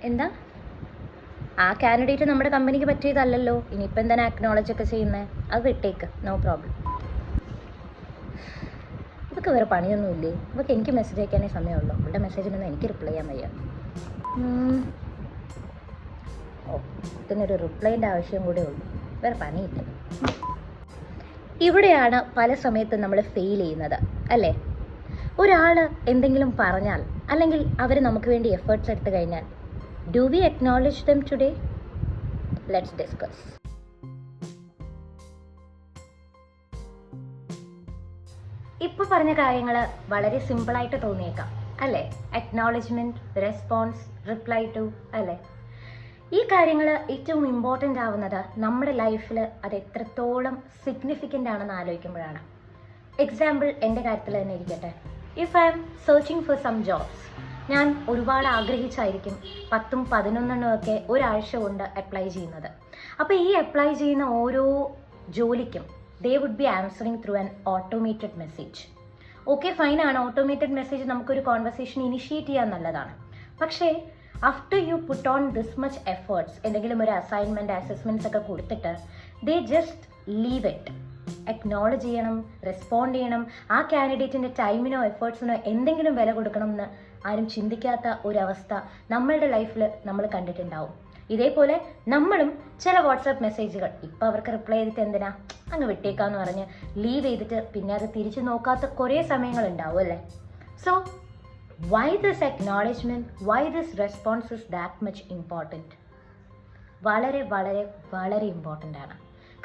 എന്താ ആ കാൻഡിഡേറ്റ് നമ്മുടെ കമ്പനിക്ക് പറ്റിയതല്ലല്ലോ, ഇനിയിപ്പോൾ എന്താണ് അക്നോളജ് ഒക്കെ ചെയ്യുന്നത്? അത് വിട്ടേക്ക്, നോ പ്രോബ്ലം. ഇതൊക്കെ വേറെ പണിയൊന്നുമില്ലേ? ഇതൊക്കെ എനിക്ക് മെസ്സേജ് അയക്കാനേ സമയമുള്ളൂ. അവളുടെ മെസ്സേജിനൊന്നും എനിക്ക് റിപ്ലൈ ചെയ്യാൻ വയ്യ. ഓ, ഇതിനൊരു റിപ്ലൈൻ്റെ ആവശ്യം കൂടെ ഉള്ളൂ, വേറെ പണിയില്ല. ഇവിടെയാണ് പല സമയത്തും നമ്മൾ ഫെയിൽ ചെയ്യുന്നത് അല്ലേ? ഒരാൾ എന്തെങ്കിലും പറഞ്ഞാൽ അല്ലെങ്കിൽ അവർ നമുക്ക് വേണ്ടി എഫേർട്ട്സ് എടുത്തു കഴിഞ്ഞാൽ, do we acknowledge dum today? Let's discuss. ഇപ്പോൾ പറഞ്ഞ കാര്യങ്ങൾ വളരെ സിമ്പിളായിട്ട് തോന്നിയേക്കാം അല്ലേ? അക്നോളജ്മെൻറ്റ്, റെസ്പോൺസ്, റിപ്ലൈ ടു അല്ലേ? ഈ കാര്യങ്ങൾ ഏറ്റവും ഇമ്പോർട്ടൻ്റ് ആവുന്നത് നമ്മുടെ ലൈഫിൽ അത് എത്രത്തോളം സിഗ്നിഫിക്കൻ്റ് ആണെന്ന് ആലോചിക്കുമ്പോഴാണ്. എക്സാമ്പിൾ എൻ്റെ കാര്യത്തിൽ തന്നെ ഇരിക്കട്ടെ. If I am searching for some jobs, ഞാൻ ഒരുപാട് ആഗ്രഹിച്ചായിരിക്കും 10ഉം 11 ഒക്കെ ഒരാഴ്ച കൊണ്ട് അപ്ലൈ ചെയ്യുന്നത്. അപ്പോൾ ഈ അപ്ലൈ ചെയ്യുന്ന ഓരോ ജോലിക്കും they would be answering through an automated message. Okay, ഫൈനാണ്, ഓട്ടോമേറ്റഡ് മെസ്സേജ് നമുക്കൊരു കോൺവെർസേഷൻ ഇനിഷ്യേറ്റ് ചെയ്യാൻ നല്ലതാണ്. പക്ഷേ after you put on this much efforts, എന്തെങ്കിലും ഒരു അസൈൻമെൻറ്റ്, അസസ്മെൻറ്റ്സ് ഒക്കെ കൊടുത്തിട്ട് they just leave it. Acknowledge ചെയ്യണം, റെസ്പോണ്ട് ചെയ്യണം, ആ കാൻഡിഡേറ്റിൻ്റെ ടൈമിനോ എഫേർട്സിനോ എന്തെങ്കിലും വില കൊടുക്കണം എന്ന് ആരും ചിന്തിക്കാത്ത ഒരവസ്ഥ നമ്മളുടെ ലൈഫിൽ നമ്മൾ കണ്ടിട്ടുണ്ടാവും. ഇതേപോലെ നമ്മളും ചില വാട്സാപ്പ് മെസ്സേജുകൾ ഇപ്പോൾ അവർക്ക് റിപ്ലൈ ചെയ്തിട്ട് എന്തിനാ അങ്ങ് വിട്ടേക്കാന്ന് പറഞ്ഞ് ലീവ് ചെയ്തിട്ട് പിന്നെ അത് തിരിച്ചു നോക്കാത്ത കുറേ സമയങ്ങളുണ്ടാവും അല്ലേ? So why this acknowledgement, why this response is that much important? വളരെ വളരെ വളരെ ഇമ്പോർട്ടൻ്റ് ആണ്.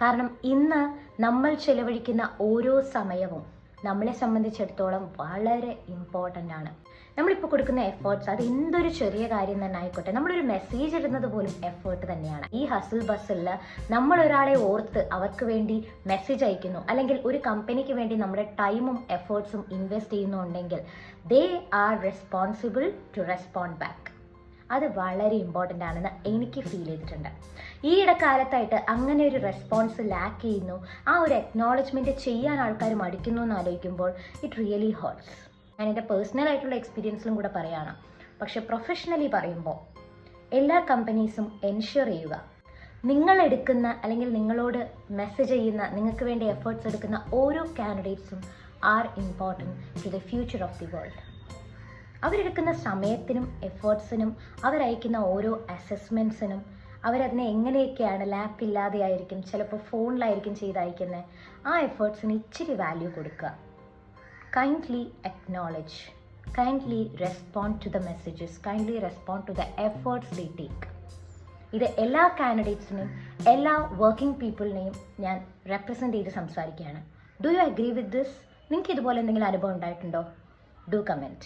കാരണം ഇന്ന് നമ്മൾ ചിലവഴിക്കുന്ന ഓരോ സമയവും നമ്മളെ സംബന്ധിച്ചിടത്തോളം വളരെ ഇമ്പോർട്ടൻ്റ് ആണ്. നമ്മളിപ്പോൾ കൊടുക്കുന്ന എഫേർട്സ്, അത് എന്തൊരു ചെറിയ കാര്യം തന്നെ ആയിക്കോട്ടെ, നമ്മളൊരു മെസ്സേജ് ഇടുന്നത് പോലും എഫേർട്ട് തന്നെയാണ്. ഈ ഹസിൽ ബസ്സിൽ നമ്മളൊരാളെ ഓർത്ത് അവർക്ക് വേണ്ടി മെസ്സേജ് അയക്കുന്നു, അല്ലെങ്കിൽ ഒരു കമ്പനിക്ക് വേണ്ടി നമ്മുടെ ടൈമും എഫേർട്സും ഇൻവെസ്റ്റ് ചെയ്യുന്നുണ്ടെങ്കിൽ they are responsible to respond back. അത് വളരെ ഇമ്പോർട്ടൻ്റ് ആണെന്ന് എനിക്ക് ഫീൽ ചെയ്തിട്ടുണ്ട്. ഈ ഇടക്കാലത്തായിട്ട് അങ്ങനെ ഒരു റെസ്പോൺസ് ലാക്ക് ചെയ്യുന്നു, ആ ഒരു അക്നോളജ്മെൻറ്റ് ചെയ്യാൻ ആൾക്കാർ മടിക്കുന്നു എന്ന് ആലോചിക്കുമ്പോൾ ഇറ്റ് റിയലി ഹേർട്സ്. ഞാൻ എൻ്റെ പേഴ്സണൽ ആയിട്ടുള്ള എക്സ്പീരിയൻസിലും കൂടെ പറയുകയാണ്. പക്ഷെ പ്രൊഫഷണലി പറയുമ്പോൾ എല്ലാ കമ്പനീസും എൻഷ്യൂർ ചെയ്യുക, നിങ്ങളെടുക്കുന്ന അല്ലെങ്കിൽ നിങ്ങളോട് മെസ്സേജ് ചെയ്യുന്ന, നിങ്ങൾക്ക് വേണ്ടി എഫേർട്സ് എടുക്കുന്ന ഓരോ കാൻഡിഡേറ്റ്സും are important to the future of the world. അവരെടുക്കുന്ന സമയത്തിനും എഫേർട്സിനും, അവരയക്കുന്ന ഓരോ അസസ്മെൻറ്റ്സിനും, അവരതിനെ എങ്ങനെയൊക്കെയാണ്, ലാപ്പ് ഇല്ലാതെ ആയിരിക്കും, ചിലപ്പോൾ ഫോണിലായിരിക്കും ചെയ്തയക്കുന്നത്, ആ എഫേർട്സിന് ഇച്ചിരി വാല്യൂ കൊടുക്കുക. Kindly acknowledge, kindly respond to the messages, kindly respond to the efforts they take. ഇത് എല്ലാ കാൻഡിഡേറ്റ്സിനെയും എല്ലാ വർക്കിംഗ് പീപ്പിളിനെയും ഞാൻ റെപ്രസെൻ്റ് ചെയ്ത് സംസാരിക്കുകയാണ്. Do you agree with this? നിങ്ങൾക്ക് ഇതുപോലെ എന്തെങ്കിലും അനുഭവം ഉണ്ടായിട്ടുണ്ടോ? Do comment.